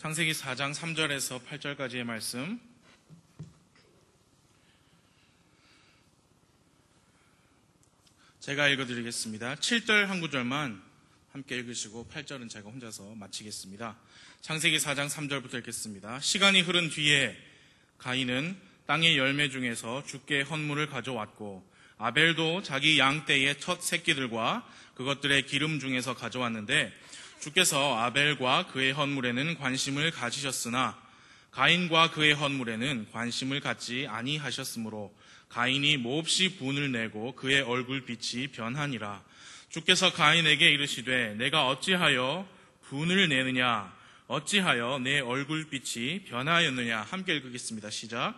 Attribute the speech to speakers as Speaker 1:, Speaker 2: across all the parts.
Speaker 1: 창세기 4장 3절에서 8절까지의 말씀, 제가 읽어드리겠습니다. 7절 한 구절만 함께 읽으시고 8절은 제가 혼자서 마치겠습니다. 창세기 4장 3절부터 읽겠습니다. 시간이 흐른 뒤에 가인은 땅의 열매 중에서 주께 헌물을 가져왔고, 아벨도 자기 양떼의 첫 새끼들과 그것들의 기름 중에서 가져왔는데, 주께서 아벨과 그의 헌물에는 관심을 가지셨으나 가인과 그의 헌물에는 관심을 갖지 아니하셨으므로 가인이 몹시 분을 내고 그의 얼굴빛이 변하니라. 주께서 가인에게 이르시되 내가 어찌하여 분을 내느냐, 어찌하여 내 얼굴빛이 변하였느냐. 함께 읽겠습니다. 시작.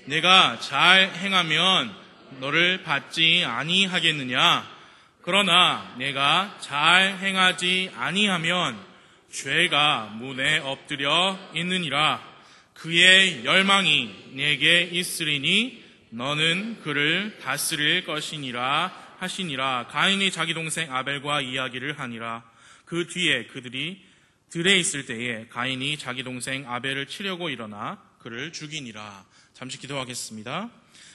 Speaker 1: 내가 잘 행하면 너를 받지 아니하겠느냐. 그러나 내가 잘 행하지 아니하면 죄가 문에 엎드려 있느니라. 그의 열망이 내게 있으리니 너는 그를 다스릴 것이니라 하시니라. 가인이 자기 동생 아벨과 이야기를 하니라. 그 뒤에 그들이 들에 있을 때에 가인이 자기 동생 아벨을 치려고 일어나 그를 죽이니라. 잠시 기도하겠습니다.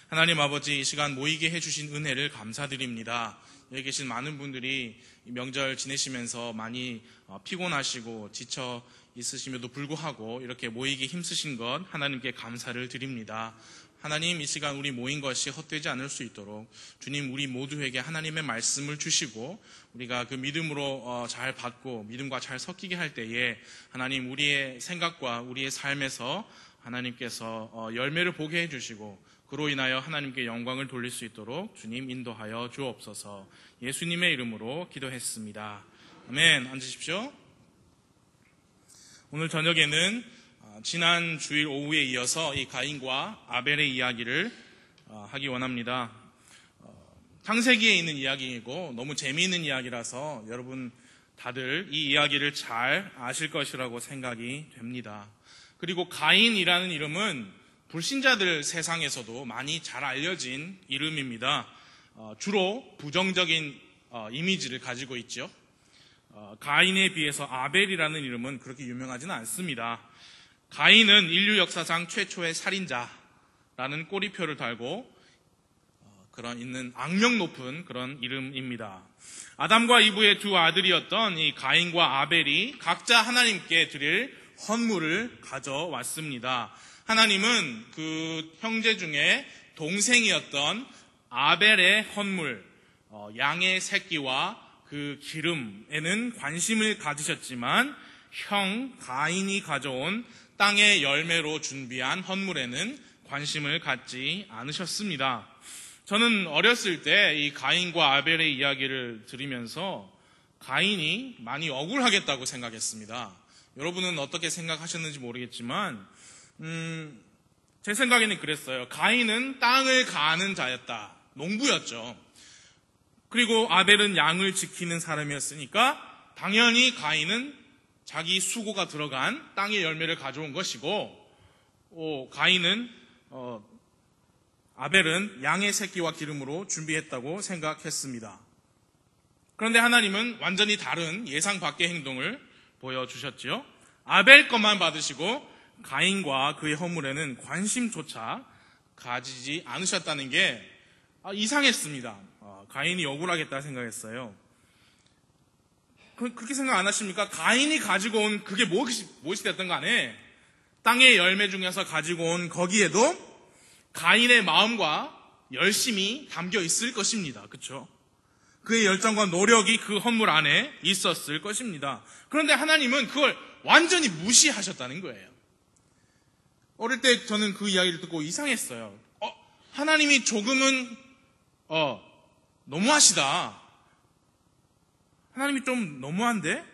Speaker 1: 하나님 아버지, 이 시간 모이게 해주신 은혜를 감사드립니다. 여기 계신 많은 분들이 명절 지내시면서 많이 피곤하시고 지쳐 있으심에도 불구하고 이렇게 모이기 힘쓰신 것 하나님께 감사를 드립니다. 하나님, 이 시간 우리 모인 것이 헛되지 않을 수 있도록 주님, 우리 모두에게 하나님의 말씀을 주시고 우리가 그 믿음으로 잘 받고 믿음과 잘 섞이게 할 때에 하나님, 우리의 생각과 우리의 삶에서 하나님께서 열매를 보게 해주시고 그로 인하여 하나님께 영광을 돌릴 수 있도록 주님 인도하여 주옵소서. 예수님의 이름으로 기도했습니다. 아멘. 앉으십시오. 오늘 저녁에는 지난 주일 오후에 이어서 이 가인과 아벨의 이야기를 하기 원합니다. 창세기에 있는 이야기이고 너무 재미있는 이야기라서 여러분 다들 이 이야기를 잘 아실 것이라고 생각이 됩니다. 그리고 가인이라는 이름은 불신자들 세상에서도 많이 잘 알려진 이름입니다. 주로 부정적인 이미지를 가지고 있죠. 가인에 비해서 아벨이라는 이름은 그렇게 유명하지는 않습니다. 가인은 인류 역사상 최초의 살인자라는 꼬리표를 달고 그런 있는 악명 높은 그런 이름입니다. 아담과 이브의 두 아들이었던 이 가인과 아벨이 각자 하나님께 드릴 헌물을 가져왔습니다. 하나님은 그 형제 중에 동생이었던 아벨의 헌물, 양의 새끼와 그 기름에는 관심을 가지셨지만 형 가인이 가져온 땅의 열매로 준비한 헌물에는 관심을 갖지 않으셨습니다. 저는 어렸을 때 이 가인과 아벨의 이야기를 들으면서 가인이 많이 억울하겠다고 생각했습니다. 여러분은 어떻게 생각하셨는지 모르겠지만 제 생각에는 그랬어요. 가인은 땅을 가는 자였다. 농부였죠. 그리고 아벨은 양을 지키는 사람이었으니까 당연히 가인은 자기 수고가 들어간 땅의 열매를 가져온 것이고, 아벨은 양의 새끼와 기름으로 준비했다고 생각했습니다. 그런데 하나님은 완전히 다른 예상 밖의 행동을 보여주셨지요. 아벨 것만 받으시고 가인과 그의 헌물에는 관심조차 가지지 않으셨다는 게 이상했습니다. 가인이 억울하겠다 생각했어요. 그렇게 생각 안 하십니까? 가인이 가지고 온 그게 무엇이 됐든 간에 땅의 열매 중에서 가지고 온 거기에도 가인의 마음과 열심이 담겨 있을 것입니다. 그렇죠? 그의 열정과 노력이 그 헌물 안에 있었을 것입니다. 그런데 하나님은 그걸 완전히 무시하셨다는 거예요. 어릴 때 저는 그 이야기를 듣고 이상했어요. 하나님이 조금은 너무하시다. 하나님이 좀 너무한데?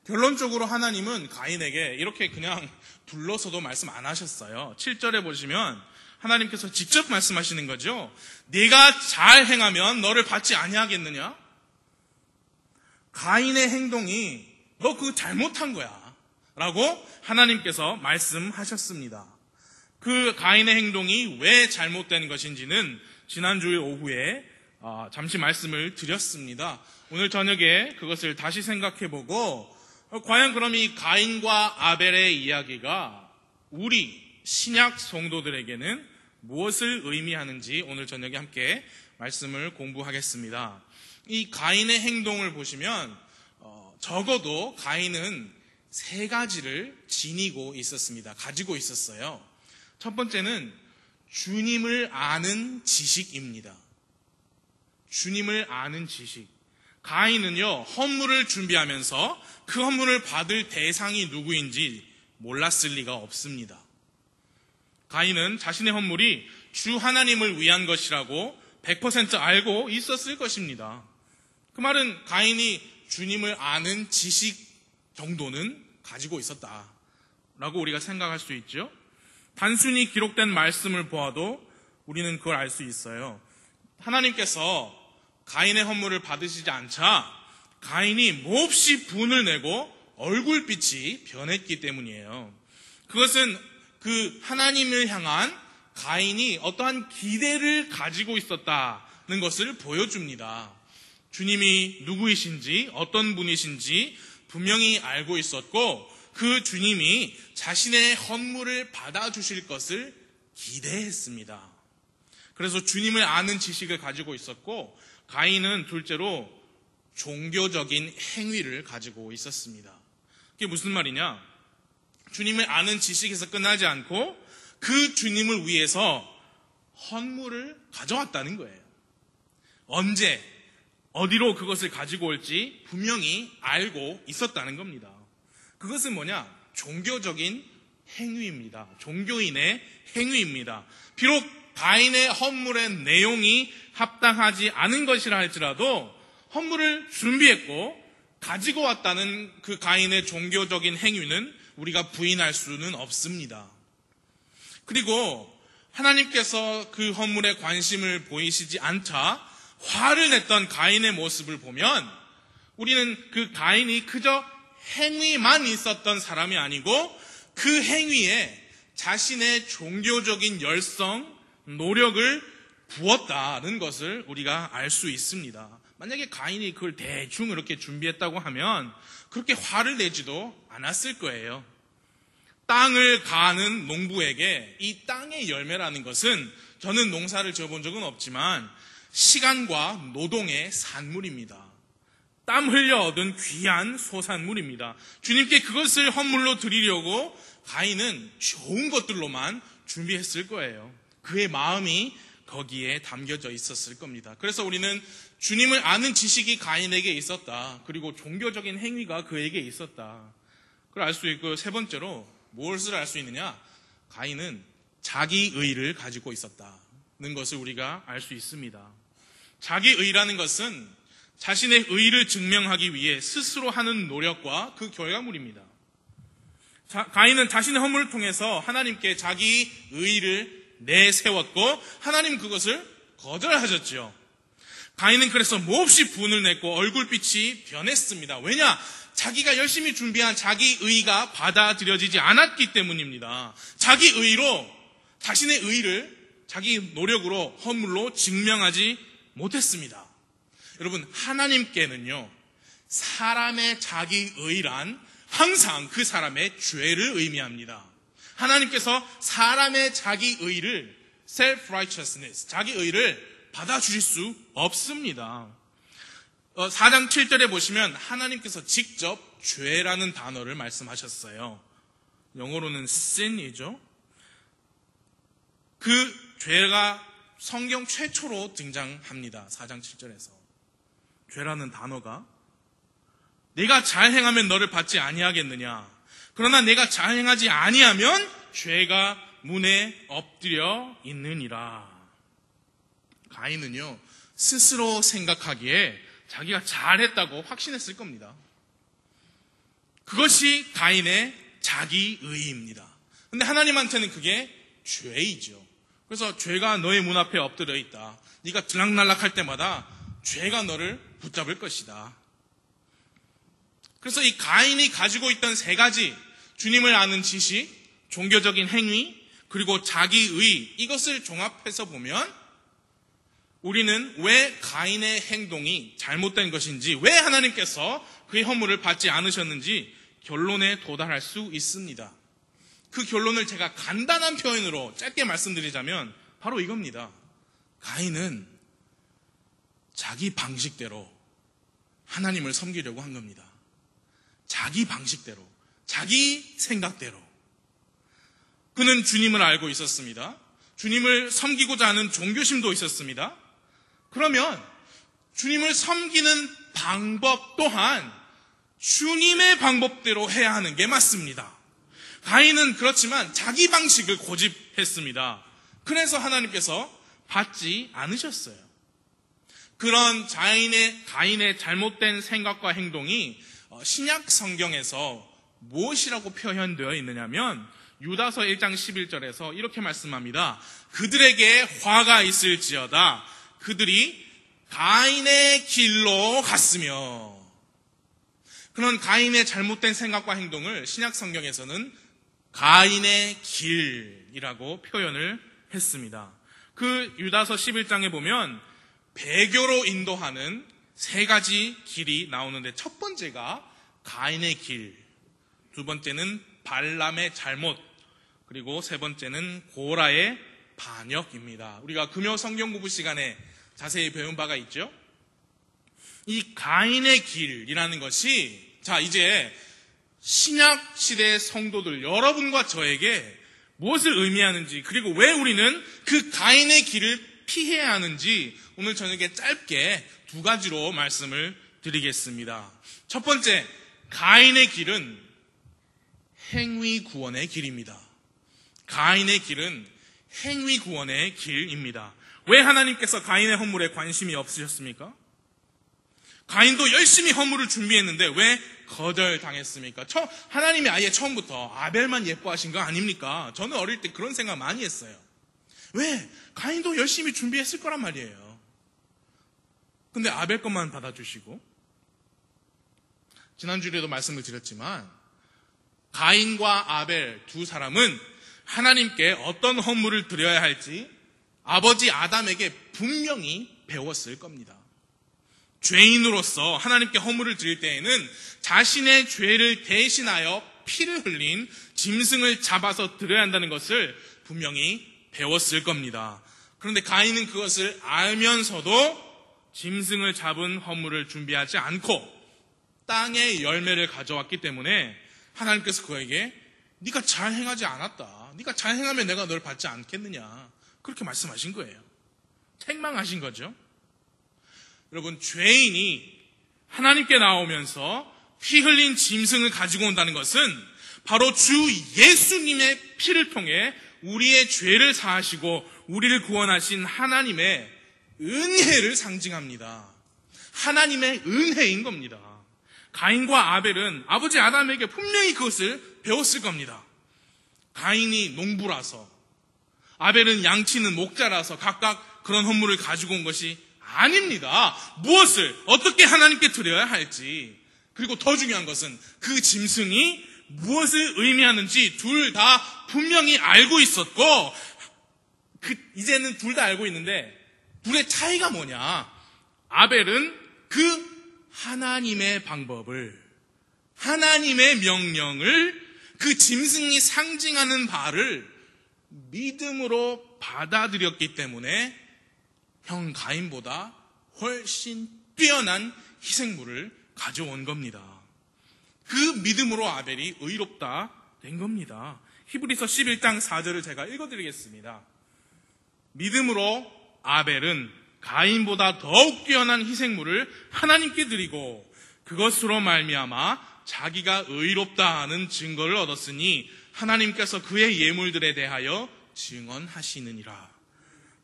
Speaker 1: 결론적으로 하나님은 가인에게 이렇게 그냥 둘러서도 말씀 안 하셨어요. 7절에 보시면 하나님께서 직접 말씀하시는 거죠. 네가 잘 행하면 너를 받지 아니하겠느냐? 가인의 행동이 너 그거 잘못한 거야 라고 하나님께서 말씀하셨습니다. 그 가인의 행동이 왜 잘못된 것인지는 지난주일 오후에 잠시 말씀을 드렸습니다. 오늘 저녁에 그것을 다시 생각해보고 과연 그럼 이 가인과 아벨의 이야기가 우리 신약 성도들에게는 무엇을 의미하는지 오늘 저녁에 함께 말씀을 공부하겠습니다. 이 가인의 행동을 보시면 적어도 가인은 세 가지를 지니고 있었습니다. 가지고 있었어요. 첫 번째는 주님을 아는 지식입니다. 주님을 아는 지식. 가인은요, 헌물을 준비하면서 그 헌물을 받을 대상이 누구인지 몰랐을 리가 없습니다. 가인은 자신의 헌물이 주 하나님을 위한 것이라고 100% 알고 있었을 것입니다. 그 말은 가인이 주님을 아는 지식 정도는 가지고 있었다라고 우리가 생각할 수 있죠. 단순히 기록된 말씀을 보아도 우리는 그걸 알 수 있어요. 하나님께서 가인의 헌물을 받으시지 않자 가인이 몹시 분을 내고 얼굴빛이 변했기 때문이에요. 그것은 그 하나님을 향한 가인이 어떠한 기대를 가지고 있었다는 것을 보여줍니다. 주님이 누구이신지 어떤 분이신지 분명히 알고 있었고 그 주님이 자신의 헌물을 받아주실 것을 기대했습니다. 그래서 주님을 아는 지식을 가지고 있었고 가인은 둘째로 종교적인 행위를 가지고 있었습니다. 그게 무슨 말이냐? 주님을 아는 지식에서 끝나지 않고 그 주님을 위해서 헌물을 가져왔다는 거예요. 언제, 어디로 그것을 가지고 올지 분명히 알고 있었다는 겁니다. 그것은 뭐냐? 종교적인 행위입니다. 종교인의 행위입니다. 비록 가인의 헌물의 내용이 합당하지 않은 것이라 할지라도 헌물을 준비했고 가지고 왔다는 그 가인의 종교적인 행위는 우리가 부인할 수는 없습니다. 그리고 하나님께서 그 헌물에 관심을 보이시지 않자 화를 냈던 가인의 모습을 보면 우리는 그 가인이 그저 행위만 있었던 사람이 아니고 그 행위에 자신의 종교적인 열성, 노력을 부었다는 것을 우리가 알 수 있습니다. 만약에 가인이 그걸 대충 이렇게 준비했다고 하면 그렇게 화를 내지도 않았을 거예요. 땅을 가는 농부에게 이 땅의 열매라는 것은 저는 농사를 지어본 적은 없지만 시간과 노동의 산물입니다. 땀 흘려 얻은 귀한 소산물입니다. 주님께 그것을 헌물로 드리려고 가인은 좋은 것들로만 준비했을 거예요. 그의 마음이 거기에 담겨져 있었을 겁니다. 그래서 우리는 주님을 아는 지식이 가인에게 있었다. 그리고 종교적인 행위가 그에게 있었다. 그걸 알 수 있고 세 번째로 무엇을 알 수 있느냐? 가인은 자기의를 가지고 있었다는 것을 우리가 알 수 있습니다. 자기의라는 것은 자신의 의를 증명하기 위해 스스로 하는 노력과 그 결과물입니다. 가인은 자신의 헌물을 통해서 하나님께 자기 의를 내세웠고 하나님 그것을 거절하셨죠. 가인은 그래서 몹시 분을 냈고 얼굴빛이 변했습니다. 왜냐? 자기가 열심히 준비한 자기 의가 받아들여지지 않았기 때문입니다. 자기 의로 자신의 의를 자기 노력으로 헌물로 증명하지 못했습니다. 여러분, 하나님께는요, 사람의 자기 의란 항상 그 사람의 죄를 의미합니다. 하나님께서 사람의 자기 의를 self-righteousness, 자기 의를 받아주실 수 없습니다. 4장 7절에 보시면 하나님께서 직접 죄라는 단어를 말씀하셨어요. 영어로는 sin이죠. 그 죄가 성경 최초로 등장합니다. 4장 7절에서. 죄라는 단어가 내가 잘 행하면 너를 받지 아니하겠느냐. 그러나 내가 잘 행하지 아니하면 죄가 문에 엎드려 있느니라. 가인은요, 스스로 생각하기에 자기가 잘했다고 확신했을 겁니다. 그것이 가인의 자기의입니다. 근데 하나님한테는 그게 죄이죠. 그래서 죄가 너의 문 앞에 엎드려 있다. 네가 들락날락할 때마다 죄가 너를 붙잡을 것이다. 그래서 이 가인이 가지고 있던 세 가지, 주님을 아는 지식, 종교적인 행위, 그리고 자기의, 이것을 종합해서 보면 우리는 왜 가인의 행동이 잘못된 것인지, 왜 하나님께서 그의 헌물을 받지 않으셨는지 결론에 도달할 수 있습니다. 그 결론을 제가 간단한 표현으로 짧게 말씀드리자면 바로 이겁니다. 가인은 자기 방식대로 하나님을 섬기려고 한 겁니다. 자기 방식대로, 자기 생각대로. 그는 주님을 알고 있었습니다. 주님을 섬기고자 하는 종교심도 있었습니다. 그러면 주님을 섬기는 방법 또한 주님의 방법대로 해야 하는 게 맞습니다. 가인은 그렇지만 자기 방식을 고집했습니다. 그래서 하나님께서 받지 않으셨어요. 그런 가인의 잘못된 생각과 행동이 신약 성경에서 무엇이라고 표현되어 있느냐면 유다서 1장 11절에서 이렇게 말씀합니다. 그들에게 화가 있을지어다. 그들이 가인의 길로 갔으며. 그런 가인의 잘못된 생각과 행동을 신약 성경에서는 가인의 길이라고 표현을 했습니다. 그 유다서 11장에 보면 배교로 인도하는 세 가지 길이 나오는데 첫 번째가 가인의 길, 두 번째는 발람의 잘못, 그리고 세 번째는 고라의 반역입니다. 우리가 금요 성경 공부 시간에 자세히 배운 바가 있죠. 이 가인의 길이라는 것이 자 이제 신약 시대의 성도들 여러분과 저에게 무엇을 의미하는지 그리고 왜 우리는 그 가인의 길을 피해야 하는지 오늘 저녁에 짧게 두 가지로 말씀을 드리겠습니다. 첫 번째, 가인의 길은 행위 구원의 길입니다. 가인의 길은 행위 구원의 길입니다. 왜 하나님께서 가인의 헌물에 관심이 없으셨습니까? 가인도 열심히 헌물을 준비했는데 왜 거절당했습니까? 하나님이 아예 처음부터 아벨만 예뻐하신 거 아닙니까? 저는 어릴 때 그런 생각 많이 했어요. 왜? 가인도 열심히 준비했을 거란 말이에요. 근데 아벨 것만 받아주시고, 지난주에도 말씀을 드렸지만 가인과 아벨 두 사람은 하나님께 어떤 헌물을 드려야 할지 아버지 아담에게 분명히 배웠을 겁니다. 죄인으로서 하나님께 헌물을 드릴 때에는 자신의 죄를 대신하여 피를 흘린 짐승을 잡아서 드려야 한다는 것을 분명히 배웠을 겁니다. 그런데 가인은 그것을 알면서도 짐승을 잡은 헌물을 준비하지 않고 땅의 열매를 가져왔기 때문에 하나님께서 그에게 네가 잘 행하지 않았다. 네가 잘 행하면 내가 널 받지 않겠느냐. 그렇게 말씀하신 거예요. 책망하신 거죠. 여러분, 죄인이 하나님께 나오면서 피 흘린 짐승을 가지고 온다는 것은 바로 주 예수님의 피를 통해 우리의 죄를 사하시고 우리를 구원하신 하나님의 은혜를 상징합니다. 하나님의 은혜인 겁니다. 가인과 아벨은 아버지 아담에게 분명히 그것을 배웠을 겁니다. 가인이 농부라서, 아벨은 양치는 목자라서 각각 그런 헌물을 가지고 온 것이 아닙니다. 무엇을 어떻게 하나님께 드려야 할지, 그리고 더 중요한 것은 그 짐승이 무엇을 의미하는지 둘 다 분명히 알고 있었고, 이제는 둘 다 알고 있는데 둘의 차이가 뭐냐? 아벨은 그 하나님의 방법을, 하나님의 명령을, 그 짐승이 상징하는 바를 믿음으로 받아들였기 때문에 형 가인보다 훨씬 뛰어난 희생물을 가져온 겁니다. 그 믿음으로 아벨이 의롭다 된 겁니다. 히브리서 11장 4절을 제가 읽어드리겠습니다. 믿음으로 아벨은 가인보다 더욱 뛰어난 희생물을 하나님께 드리고 그것으로 말미암아 자기가 의롭다 하는 증거를 얻었으니 하나님께서 그의 예물들에 대하여 증언하시느니라.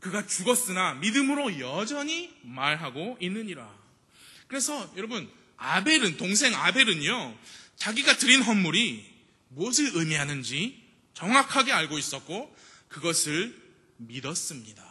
Speaker 1: 그가 죽었으나 믿음으로 여전히 말하고 있느니라. 그래서 여러분, 동생 아벨은요, 자기가 드린 헌물이 무엇을 의미하는지 정확하게 알고 있었고 그것을 믿었습니다.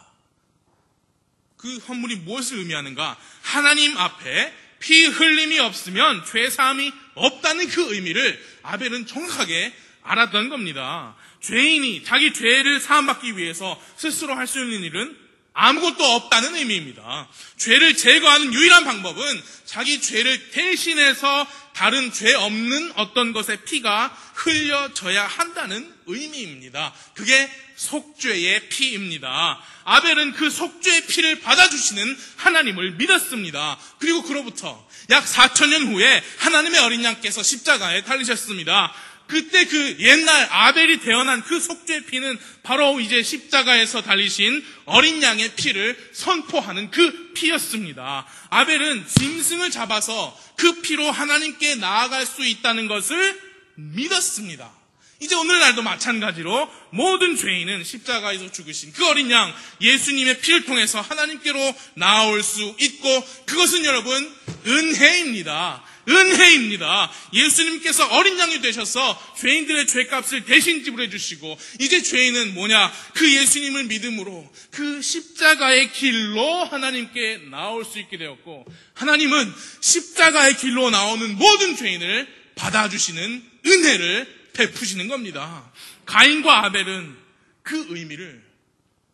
Speaker 1: 그 헌물이 무엇을 의미하는가? 하나님 앞에 피 흘림이 없으면 죄사함이 없다는 그 의미를 아벨은 정확하게 알았던 겁니다. 죄인이 자기 죄를 사함받기 위해서 스스로 할 수 있는 일은 아무것도 없다는 의미입니다. 죄를 제거하는 유일한 방법은 자기 죄를 대신해서 다른 죄 없는 어떤 것의 피가 흘려져야 한다는 의미입니다. 그게 속죄의 피입니다. 아벨은 그 속죄의 피를 받아주시는 하나님을 믿었습니다. 그리고 그로부터 약 4,000년 후에 하나님의 어린 양께서 십자가에 달리셨습니다. 그때 그 옛날 아벨이 태어난 그 속죄의 피는 바로 이제 십자가에서 달리신 어린 양의 피를 선포하는 그 피였습니다. 아벨은 짐승을 잡아서 그 피로 하나님께 나아갈 수 있다는 것을 믿었습니다. 이제 오늘날도 마찬가지로 모든 죄인은 십자가에서 죽으신 그 어린 양 예수님의 피를 통해서 하나님께로 나아올 수 있고, 그것은 여러분 은혜입니다. 은혜입니다. 예수님께서 어린 양이 되셔서 죄인들의 죄값을 대신 지불해 주시고, 이제 죄인은 뭐냐? 그 예수님을 믿음으로 그 십자가의 길로 하나님께 나올 수 있게 되었고, 하나님은 십자가의 길로 나오는 모든 죄인을 받아주시는 은혜를 베푸시는 겁니다. 가인과 아벨은 그 의미를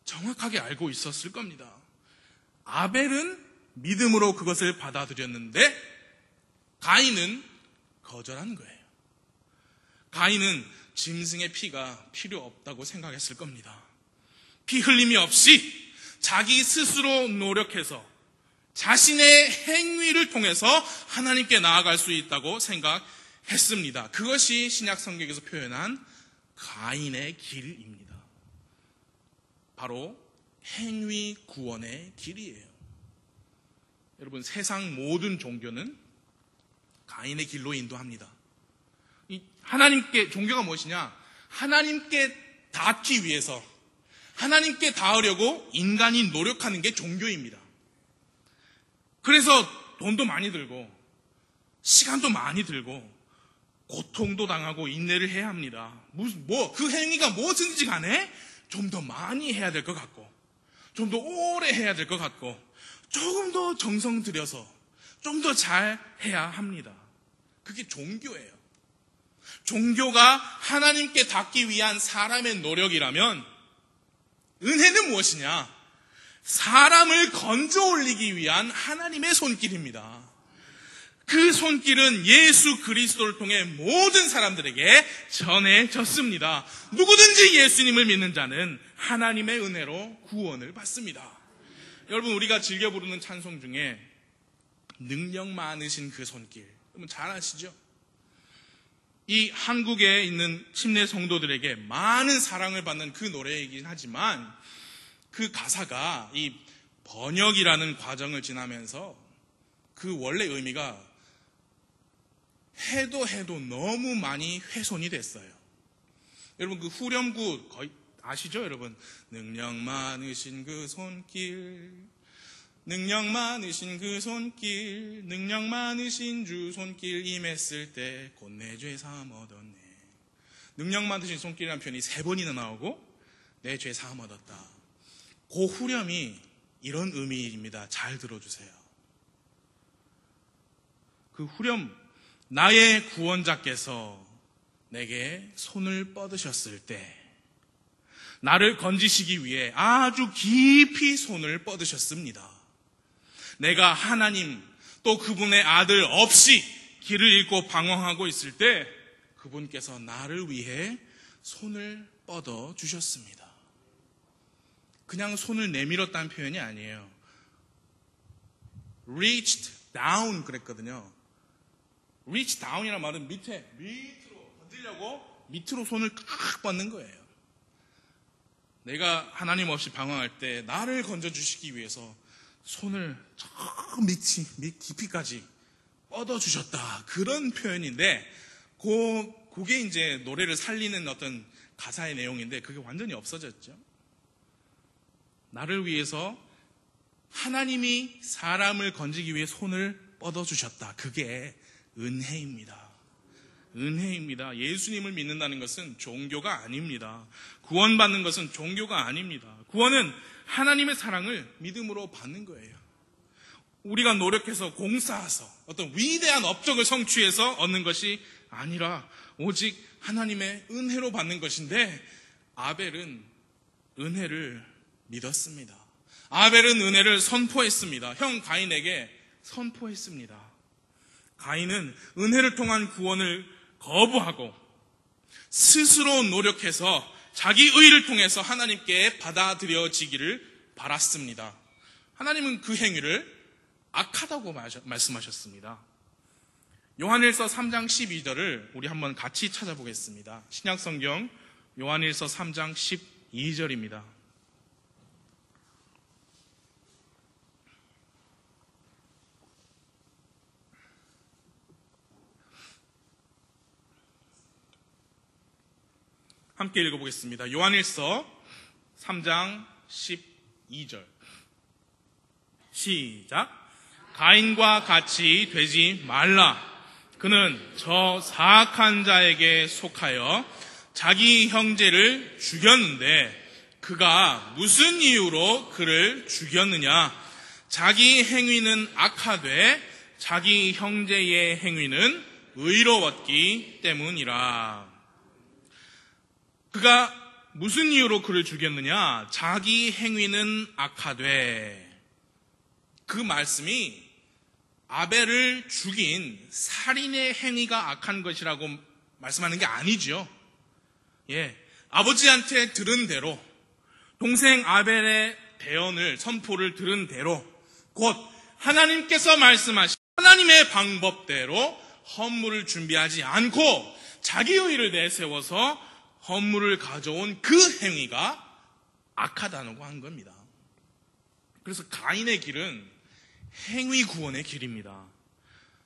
Speaker 1: 정확하게 알고 있었을 겁니다. 아벨은 믿음으로 그것을 받아들였는데 가인은 거절한 거예요. 가인은 짐승의 피가 필요 없다고 생각했을 겁니다. 피 흘림이 없이 자기 스스로 노력해서 자신의 행위를 통해서 하나님께 나아갈 수 있다고 생각했습니다. 그것이 신약 성경에서 표현한 가인의 길입니다. 바로 행위 구원의 길이에요. 여러분, 세상 모든 종교는 가인의 길로 인도합니다. 하나님께, 종교가 무엇이냐? 하나님께 닿기 위해서, 하나님께 닿으려고 인간이 노력하는 게 종교입니다. 그래서 돈도 많이 들고 시간도 많이 들고 고통도 당하고 인내를 해야 합니다. 그 행위가 무엇인지 간에 좀 더 많이 해야 될 것 같고, 좀 더 오래 해야 될 것 같고, 조금 더 정성 들여서 좀 더 잘 해야 합니다. 그게 종교예요. 종교가 하나님께 닿기 위한 사람의 노력이라면 은혜는 무엇이냐? 사람을 건져 올리기 위한 하나님의 손길입니다. 그 손길은 예수 그리스도를 통해 모든 사람들에게 전해졌습니다. 누구든지 예수님을 믿는 자는 하나님의 은혜로 구원을 받습니다. 여러분, 우리가 즐겨 부르는 찬송 중에 능력 많으신 그 손길, 여러분 잘 아시죠? 이 한국에 있는 침례 성도들에게 많은 사랑을 받는 그 노래이긴 하지만 그 가사가 이 번역이라는 과정을 지나면서 그 원래 의미가 해도 너무 많이 훼손이 됐어요. 여러분, 그 후렴구 거의 아시죠, 여러분? 능력 많으신 그 손길, 능력 많으신 그 손길, 능력 많으신 주 손길 임했을 때 곧 내 죄 사함 얻었네. 능력 많으신 손길이라는 표현이 3번이나 나오고 내 죄 사함 얻었다. 그 후렴이 이런 의미입니다. 잘 들어주세요. 그 후렴, 나의 구원자께서 내게 손을 뻗으셨을 때 나를 건지시기 위해 아주 깊이 손을 뻗으셨습니다. 내가 하나님 또 그분의 아들 없이 길을 잃고 방황하고 있을 때 그분께서 나를 위해 손을 뻗어 주셨습니다. 그냥 손을 내밀었다는 표현이 아니에요. reached down 그랬거든요. reach down이라는 말은 밑으로 건드리려고 밑으로 손을 탁 뻗는 거예요. 내가 하나님 없이 방황할 때 나를 건져주시기 위해서 손을 저 밑 깊이까지 뻗어주셨다. 그런 표현인데, 그게 이제 노래를 살리는 어떤 가사의 내용인데, 그게 완전히 없어졌죠. 나를 위해서 하나님이 사람을 건지기 위해 손을 뻗어주셨다. 그게 은혜입니다. 은혜입니다. 예수님을 믿는다는 것은 종교가 아닙니다. 구원받는 것은 종교가 아닙니다. 구원은 하나님의 사랑을 믿음으로 받는 거예요. 우리가 노력해서 공사해서 어떤 위대한 업적을 성취해서 얻는 것이 아니라 오직 하나님의 은혜로 받는 것인데, 아벨은 은혜를 믿었습니다. 아벨은 은혜를 선포했습니다. 형 가인에게 선포했습니다. 가인은 은혜를 통한 구원을 거부하고 스스로 노력해서 자기 의를 통해서 하나님께 받아들여지기를 바랐습니다. 하나님은 그 행위를 악하다고 말씀하셨습니다. 요한일서 3장 12절을 우리 한번 같이 찾아보겠습니다. 신약성경 요한일서 3장 12절입니다. 함께 읽어보겠습니다. 요한일서 3장 12절 시작. 가인과 같이 되지 말라. 그는 저 사악한 자에게 속하여 자기 형제를 죽였는데 그가 무슨 이유로 그를 죽였느냐? 자기 행위는 악하되 자기 형제의 행위는 의로웠기 때문이라. 그가 무슨 이유로 그를 죽였느냐? 자기 행위는 악하되. 그 말씀이 아벨을 죽인 살인의 행위가 악한 것이라고 말씀하는 게 아니죠. 아버지한테 들은 대로, 동생 아벨의 대언을, 선포를 들은 대로, 곧 하나님께서 말씀하신 하나님의 방법대로 헌물을 준비하지 않고 자기 의의를 내세워서 헌물을 가져온 그 행위가 악하다고 한 겁니다. 그래서 가인의 길은 행위 구원의 길입니다.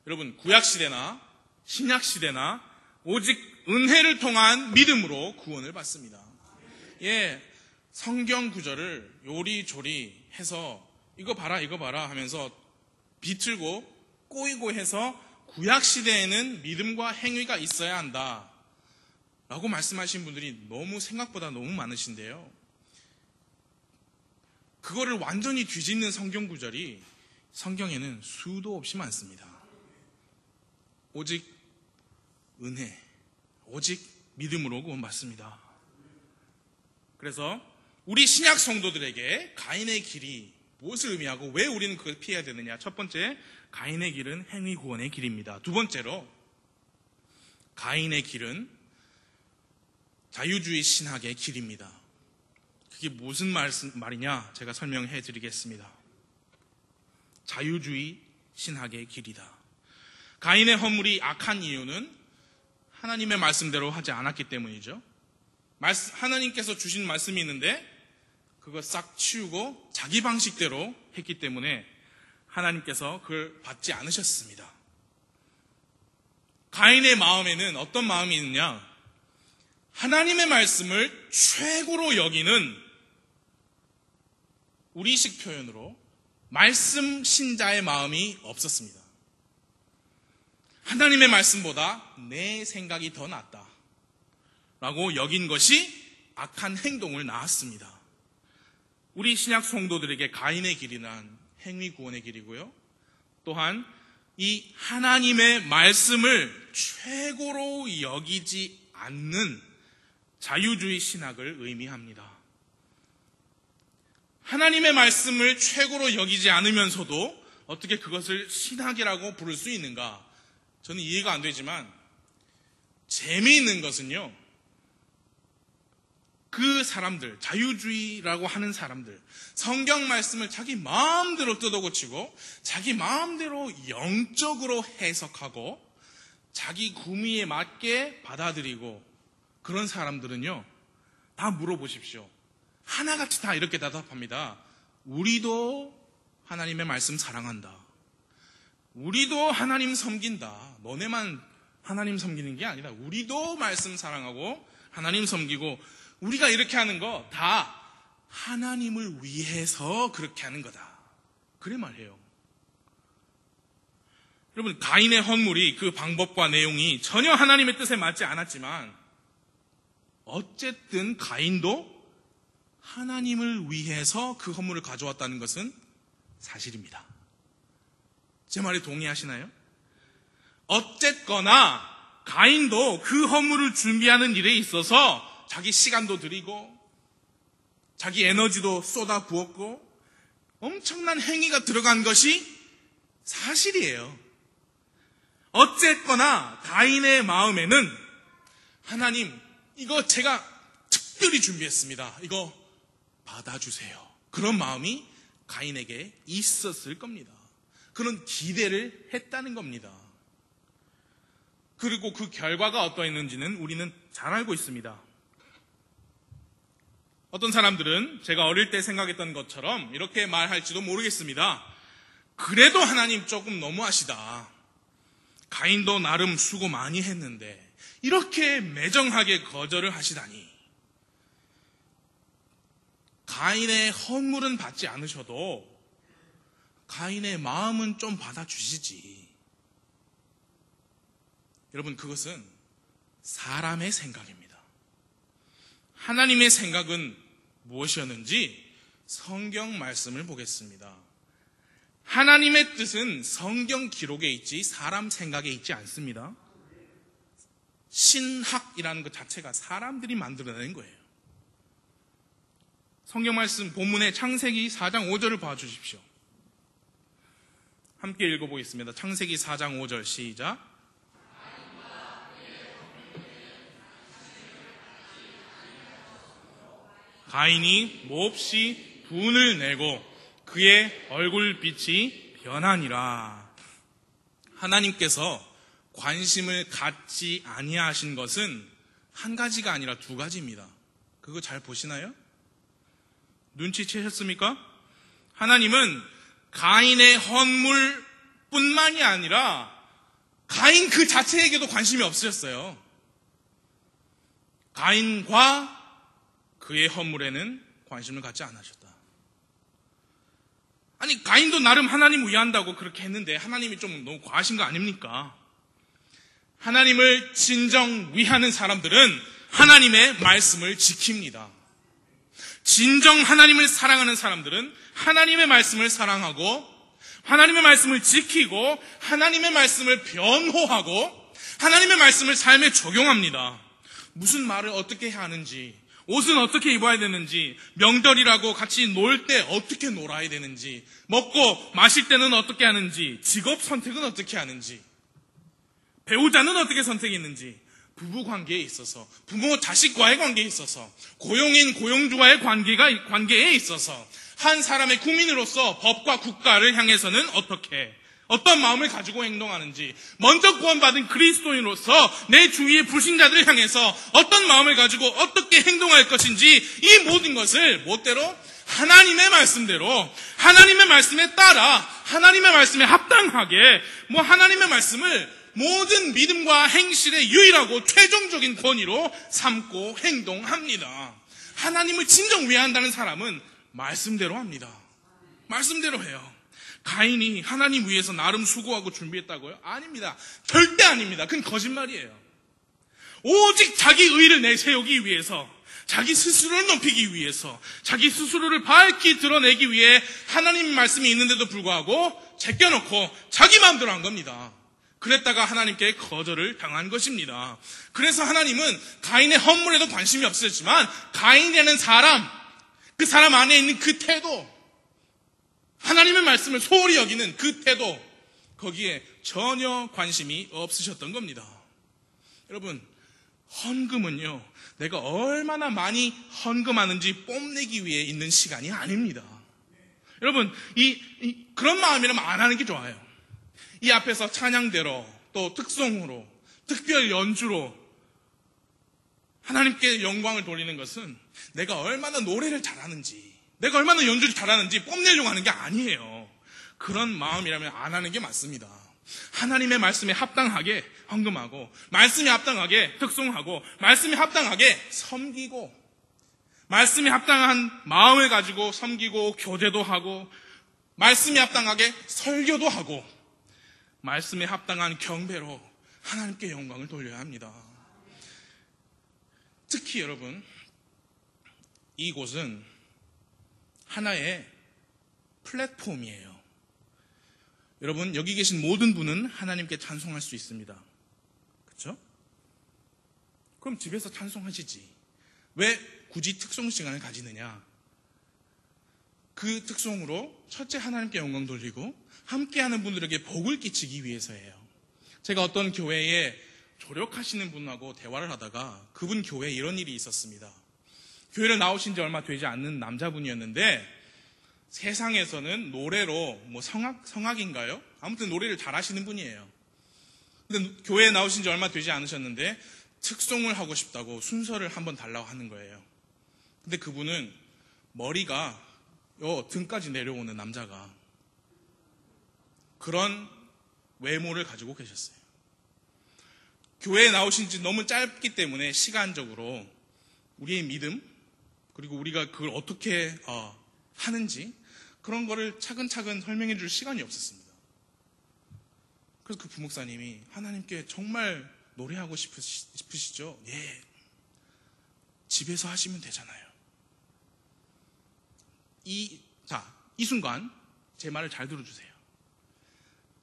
Speaker 1: 여러분, 구약시대나 신약시대나 오직 은혜를 통한 믿음으로 구원을 받습니다. 성경 구절을 요리조리 해서 이거 봐라 하면서 비틀고 꼬이고 해서 구약시대에는 믿음과 행위가 있어야 한다 라고 말씀하신 분들이 생각보다 너무 많으신데요. 그거를 완전히 뒤집는 성경 구절이 성경에는 수도 없이 많습니다. 오직 은혜, 오직 믿음으로 구원받습니다. 그래서 우리 신약 성도들에게 가인의 길이 무엇을 의미하고 왜 우리는 그걸 피해야 되느냐? 첫 번째, 가인의 길은 행위 구원의 길입니다. 두 번째로, 가인의 길은 자유주의 신학의 길입니다. 그게 무슨 말이냐? 제가 설명해 드리겠습니다. 자유주의 신학의 길이다. 가인의 헌물이 악한 이유는 하나님의 말씀대로 하지 않았기 때문이죠. 하나님께서 주신 말씀이 있는데 그거 싹 치우고 자기 방식대로 했기 때문에 하나님께서 그걸 받지 않으셨습니다. 가인의 마음에는 어떤 마음이 있느냐? 하나님의 말씀을 최고로 여기는, 우리식 표현으로 말씀 신자의 마음이 없었습니다. 하나님의 말씀보다 내 생각이 더 낫다 라고 여긴 것이 악한 행동을 낳았습니다. 우리 신약 성도들에게 가인의 길이란 행위 구원의 길이고요, 또한 이 하나님의 말씀을 최고로 여기지 않는 자유주의 신학을 의미합니다. 하나님의 말씀을 최고로 여기지 않으면서도 어떻게 그것을 신학이라고 부를 수 있는가? 저는 이해가 안 되지만 재미있는 것은요, 그 사람들, 자유주의라고 하는 사람들, 성경 말씀을 자기 마음대로 뜯어고치고 자기 마음대로 영적으로 해석하고 자기 구미에 맞게 받아들이고 그런 사람들은요, 다 물어보십시오. 하나같이 다 이렇게 대답합니다. 우리도 하나님의 말씀 사랑한다. 우리도 하나님 섬긴다. 너네만 하나님 섬기는 게 아니다. 우리도 말씀 사랑하고 하나님 섬기고 우리가 이렇게 하는 거 다 하나님을 위해서 그렇게 하는 거다. 그래 말해요. 여러분, 가인의 헌물이 그 방법과 내용이 전혀 하나님의 뜻에 맞지 않았지만 어쨌든 가인도 하나님을 위해서 그 헌물을 가져왔다는 것은 사실입니다. 제 말에 동의하시나요? 어쨌거나 가인도 그 헌물을 준비하는 일에 있어서 자기 시간도 들이고 자기 에너지도 쏟아 부었고 엄청난 행위가 들어간 것이 사실이에요. 어쨌거나 가인의 마음에는 하나님, 이거 제가 특별히 준비했습니다. 이거 받아주세요. 그런 마음이 가인에게 있었을 겁니다. 그런 기대를 했다는 겁니다. 그리고 그 결과가 어떠했는지는 우리는 잘 알고 있습니다. 어떤 사람들은 제가 어릴 때 생각했던 것처럼 이렇게 말할지도 모르겠습니다. 그래도 하나님 조금 너무하시다. 가인도 나름 수고 많이 했는데 이렇게 매정하게 거절을 하시다니. 가인의 헌물은 받지 않으셔도 가인의 마음은 좀 받아주시지. 여러분, 그것은 사람의 생각입니다. 하나님의 생각은 무엇이었는지 성경 말씀을 보겠습니다. 하나님의 뜻은 성경 기록에 있지 사람 생각에 있지 않습니다. 신학이라는 것 자체가 사람들이 만들어낸 거예요. 성경 말씀 본문의 창세기 4장 5절을 봐주십시오. 함께 읽어보겠습니다. 창세기 4장 5절 시작. 가인이 몹시 분을 내고 그의 얼굴빛이 변하니라. 하나님께서 관심을 갖지 아니하신 것은 한 가지가 아니라 두 가지입니다. 그거 잘 보시나요? 눈치채셨습니까? 하나님은 가인의 헌물뿐만이 아니라 가인 그 자체에게도 관심이 없으셨어요. 가인과 그의 헌물에는 관심을 갖지 않으셨다. 아니, 가인도 나름 하나님 위한다고 그렇게 했는데 하나님이 좀 너무 과하신 거 아닙니까? 하나님을 진정 위하는 사람들은 하나님의 말씀을 지킵니다. 진정 하나님을 사랑하는 사람들은 하나님의 말씀을 사랑하고 하나님의 말씀을 지키고 하나님의 말씀을 변호하고 하나님의 말씀을 삶에 적용합니다. 무슨 말을 어떻게 해야 하는지, 옷은 어떻게 입어야 되는지, 명절이라고 같이 놀 때 어떻게 놀아야 되는지, 먹고 마실 때는 어떻게 하는지, 직업 선택은 어떻게 하는지, 배우자는 어떻게 선택했는지, 부부 관계에 있어서, 부모 자식과의 관계에 있어서, 고용인 고용주와의 관계에 있어서, 한 사람의 국민으로서 법과 국가를 향해서는 어떤 마음을 가지고 행동하는지, 먼저 구원받은 그리스도인으로서 내 주위의 불신자들을 향해서 어떤 마음을 가지고 어떻게 행동할 것인지, 이 모든 것을 멋대로 하나님의 말씀대로, 하나님의 말씀에 따라, 하나님의 말씀에 합당하게, 하나님의 말씀을 모든 믿음과 행실의 유일하고 최종적인 권위로 삼고 행동합니다. 하나님을 진정 위한다는 사람은 말씀대로 합니다. 말씀대로 해요. 가인이 하나님 위해서 나름 수고하고 준비했다고요? 아닙니다. 절대 아닙니다. 그건 거짓말이에요. 오직 자기 의를 내세우기 위해서, 자기 스스로를 높이기 위해서, 자기 스스로를 밝히 드러내기 위해 하나님 말씀이 있는데도 불구하고 제껴놓고 자기 마음대로 한 겁니다. 그랬다가 하나님께 거절을 당한 것입니다. 그래서 하나님은 가인의 헌물에도 관심이 없으셨지만 가인이라는 사람, 그 사람 안에 있는 그 태도, 하나님의 말씀을 소홀히 여기는 그 태도, 거기에 전혀 관심이 없으셨던 겁니다. 여러분, 헌금은요, 내가 얼마나 많이 헌금하는지 뽐내기 위해 있는 시간이 아닙니다. 여러분, 그런 마음이라면 안 하는 게 좋아요. 이 앞에서 찬양대로, 또 특송으로, 특별 연주로 하나님께 영광을 돌리는 것은 내가 얼마나 노래를 잘하는지, 내가 얼마나 연주를 잘하는지 뽐내려고 하는 게 아니에요. 그런 마음이라면 안 하는 게 맞습니다. 하나님의 말씀에 합당하게 헌금하고, 말씀에 합당하게 특송하고, 말씀에 합당하게 섬기고, 말씀에 합당한 마음을 가지고 섬기고 교제도 하고, 말씀에 합당하게 설교도 하고, 말씀에 합당한 경배로 하나님께 영광을 돌려야 합니다. 특히 여러분, 이곳은 하나의 플랫폼이에요. 여러분, 여기 계신 모든 분은 하나님께 찬송할 수 있습니다. 그렇죠? 그럼 집에서 찬송하시지. 왜 굳이 특송 시간을 가지느냐? 그 특송으로 첫째 하나님께 영광 돌리고 함께하는 분들에게 복을 끼치기 위해서예요. 제가 어떤 교회에 조력하시는 분하고 대화를 하다가 그분 교회에 이런 일이 있었습니다. 교회를 나오신 지 얼마 되지 않는 남자분이었는데 세상에서는 노래로 성악인가요? 아무튼 노래를 잘하시는 분이에요. 근데 교회에 나오신 지 얼마 되지 않으셨는데 특송을 하고 싶다고 순서를 한번 달라고 하는 거예요. 근데 그분은 머리가 등까지 내려오는 남자가 그런 외모를 가지고 계셨어요. 교회에 나오신 지 너무 짧기 때문에 시간적으로 우리의 믿음 그리고 우리가 그걸 어떻게 하는지 그런 거를 차근차근 설명해 줄 시간이 없었습니다. 그래서 그 부목사님이 하나님께 정말 노래하고 싶으시죠? 예. 집에서 하시면 되잖아요. 이 순간 제 말을 잘 들어주세요.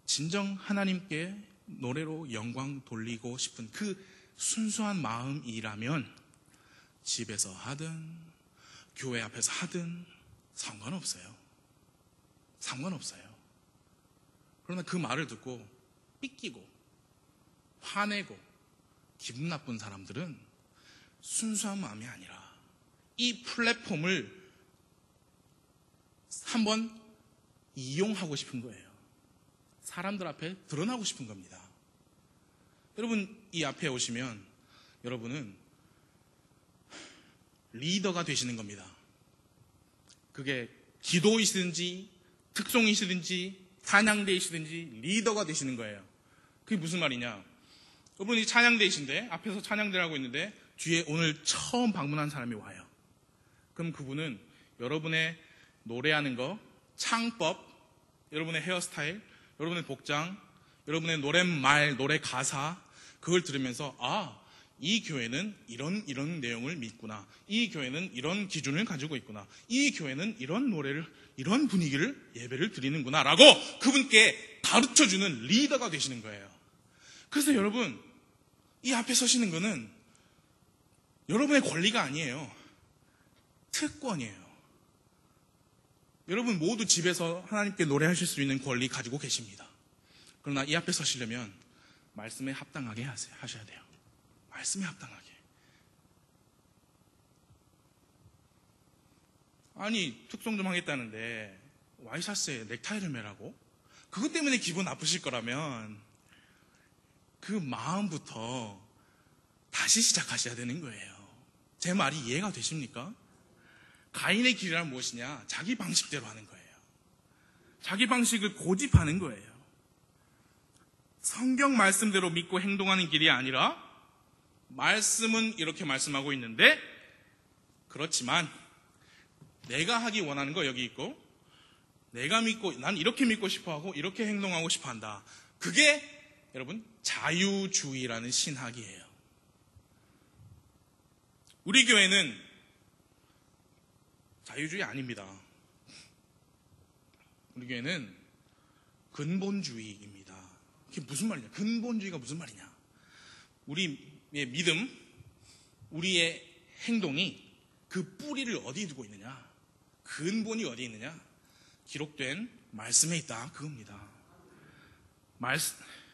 Speaker 1: 진정 하나님께 노래로 영광 돌리고 싶은 그 순수한 마음이라면 집에서 하든 교회 앞에서 하든 상관없어요. 그러나 그 말을 듣고 삐끼고 화내고 기분 나쁜 사람들은 순수한 마음이 아니라 이 플랫폼을 한번 이용하고 싶은 거예요. 사람들 앞에 드러나고 싶은 겁니다. 여러분 이 앞에 오시면 여러분은 리더가 되시는 겁니다. 그게 기도이시든지 특송이시든지 찬양대이시든지 리더가 되시는 거예요. 그게 무슨 말이냐? 여러분이 찬양대이신데 앞에서 찬양대를 하고 있는데 뒤에 오늘 처음 방문한 사람이 와요. 그럼 그분은 여러분의 노래하는 거, 창법, 여러분의 헤어스타일, 여러분의 복장, 여러분의 노랫말, 노래 가사 그걸 들으면서 이 교회는 이런 내용을 믿구나. 이 교회는 이런 기준을 가지고 있구나. 이 교회는 이런 노래를, 이런 분위기를 예배를 드리는구나 라고 그분께 가르쳐주는 리더가 되시는 거예요. 그래서 여러분 이 앞에 서시는 거는 여러분의 권리가 아니에요. 특권이에요. 여러분 모두 집에서 하나님께 노래하실 수 있는 권리 가지고 계십니다. 그러나 이 앞에 서시려면 말씀에 합당하게 하셔야 돼요. 말씀에 합당하게. 아니 특송 좀 하겠다는데 와이셔츠에 넥타이를 매라고? 그것 때문에 기분 나쁘실 거라면 그 마음부터 다시 시작하셔야 되는 거예요. 제 말이 이해가 되십니까? 가인의 길이란 무엇이냐? 자기 방식대로 하는 거예요. 자기 방식을 고집하는 거예요. 성경 말씀대로 믿고 행동하는 길이 아니라 말씀은 이렇게 말씀하고 있는데 그렇지만 내가 하기 원하는 거 여기 있고 내가 믿고 난 이렇게 믿고 싶어하고 이렇게 행동하고 싶어한다. 그게 여러분 자유주의라는 신학이에요. 우리 교회는 자유주의 아닙니다. 우리 교회는 근본주의입니다. 그게 무슨 말이냐? 근본주의가 무슨 말이냐? 우리의 믿음, 우리의 행동이 그 뿌리를 어디에 두고 있느냐? 근본이 어디에 있느냐? 기록된 말씀에 있다. 그겁니다.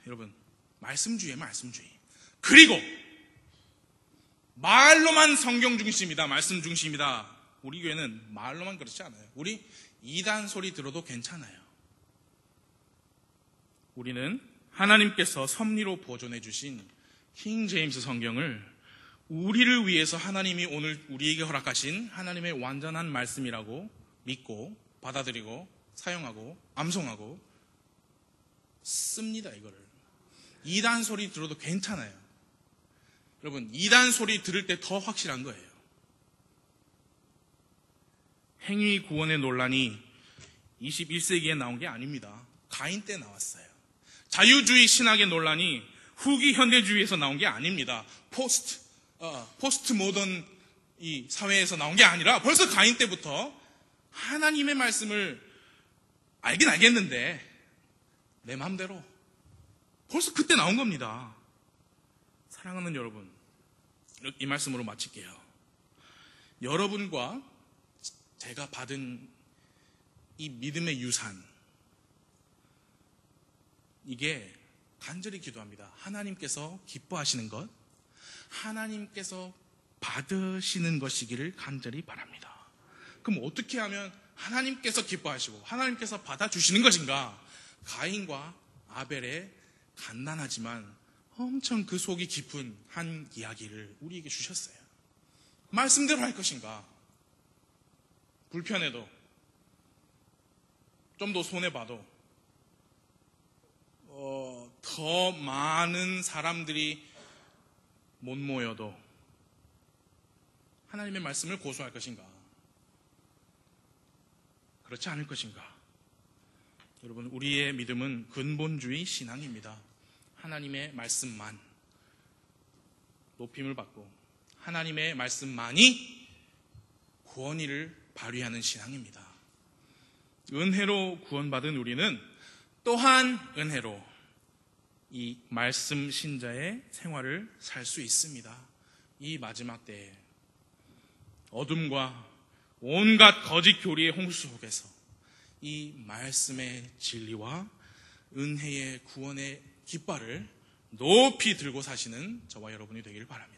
Speaker 1: 여러분, 말씀주의예요, 말씀주의. 그리고 말로만 성경 중심이다, 말씀 중심이다. 우리 교회는 말로만 그렇지 않아요. 우리 이단 소리 들어도 괜찮아요. 우리는 하나님께서 섭리로 보존해 주신 킹 제임스 성경을 우리를 위해서 하나님이 오늘 우리에게 허락하신 하나님의 완전한 말씀이라고 믿고 받아들이고 사용하고 암송하고 씁니다. 이거를 이단 소리 들어도 괜찮아요. 여러분 이단 소리 들을 때 더 확실한 거예요. 행위 구원의 논란이 21세기에 나온 게 아닙니다. 가인 때 나왔어요. 자유주의 신학의 논란이 후기 현대주의에서 나온 게 아닙니다. 포스트 모던 이 사회에서 나온 게 아니라 벌써 가인 때부터 하나님의 말씀을 알긴 알겠는데 내 마음대로 벌써 그때 나온 겁니다. 사랑하는 여러분, 이 말씀으로 마칠게요. 여러분과 제가 받은 이 믿음의 유산, 이게 간절히 기도합니다. 하나님께서 기뻐하시는 것, 하나님께서 받으시는 것이기를 간절히 바랍니다. 그럼 어떻게 하면 하나님께서 기뻐하시고 하나님께서 받아주시는 것인가? 가인과 아벨의 간단하지만 엄청 그 속이 깊은 한 이야기를 우리에게 주셨어요. 말씀대로 할 것인가? 불편해도, 좀 더 손해봐도, 더 많은 사람들이 못 모여도 하나님의 말씀을 고수할 것인가? 그렇지 않을 것인가? 여러분, 우리의 믿음은 근본주의 신앙입니다. 하나님의 말씀만 높임을 받고 하나님의 말씀만이 구원의를 발휘하는 신앙입니다. 은혜로 구원받은 우리는 또한 은혜로 이 말씀 신자의 생활을 살 수 있습니다. 이 마지막 때에 어둠과 온갖 거짓 교리의 홍수 속에서 이 말씀의 진리와 은혜의 구원의 깃발을 높이 들고 사시는 저와 여러분이 되길 바랍니다.